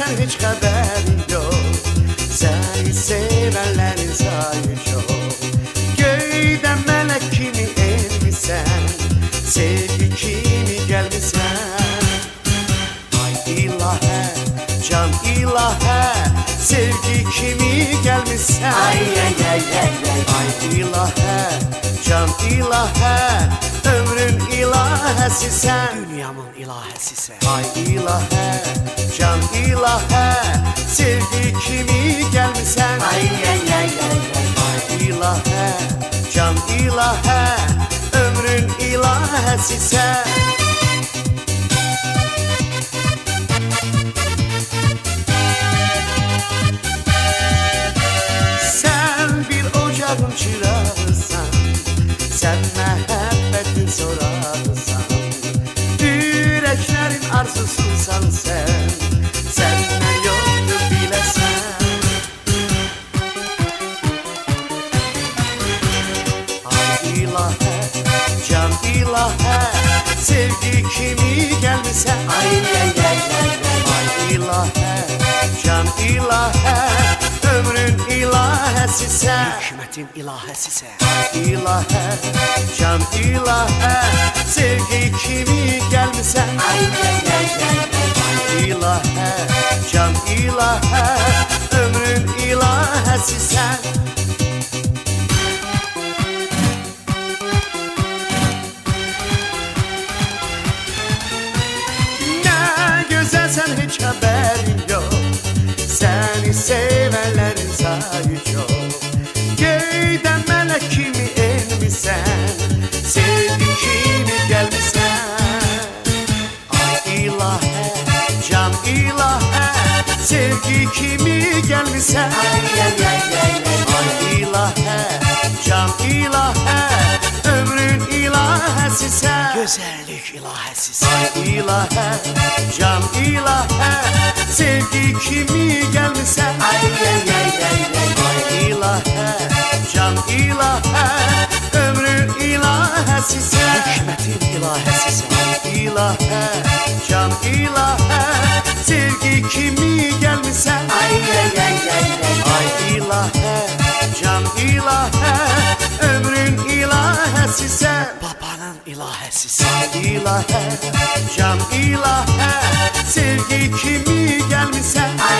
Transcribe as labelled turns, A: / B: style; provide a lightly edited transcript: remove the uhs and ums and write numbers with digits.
A: sen hiç haberin yok. Seni sevenlerin sayı çok. Göyden melek kimi elmişsen, sevgi kimi gelmişsen. Ay ilahe, can ilahe, sevgi kimi gelmişsen.
B: Ay ay ay ay ay.
A: Ay ilahe, can ilahe, ömrün ilahesi sen.
B: Dünyamın ilahesi sen.
A: Ay ilahe, can ilahe, sevgi kimi gelmişsen.
B: Ay ay ay ay ay.
A: Ay ilahe, can ilahe, ömrün ilahesi sen. Sen bir ocağın çırağısan, sen muhabbetin sorarsan, yüreklerin arzususan sen, senden yoktur bilesen. Ay ilahe, can ilahe, sevgi kimi gelmişsen.
B: Ay ay ay ay ay.
A: Ay ilahe, can ilahe, ömrün ilahesi sen.
B: Hikmetin ilahesi sen.
A: İlahe, can ilahe, sevgi kimi gelmişsen.
B: Ay ay ay ay ay.
A: İlahe, can ilahe, ömrün ilahesi sen. Ne güzel sen hiç haberin yok. Seni sevenlerin sayı çok. Göyden melek kimi elmişsen, sevgi kimi gelmişsen. Ay ilahe, can ilahe, sevgi kimi gelmişsen.
B: Ay ay ay ay ay.
A: Ay ilahe, can ilahe, ömrün ilahesi sen.
B: Güzellik ilahesi sen.
A: Ay ilahe, can ilahe, sevgi kimi gelmişsen.
B: Ay ay ay ay ay.
A: Ay ilahe, can ilahe, ömrün ilahesi sen.
B: Hikmetin ilahesi sen.
A: İlahe, can ilahe, sevgi kimi gelmişsen.
B: Ay ay ay ay ay.
A: Ay ilahe, can ilahe, ömrün ilahesi sen.
B: Babanın ilahesi sen.
A: İlahe, can ilahe, sevgi kimi gelmişsen.
B: Ay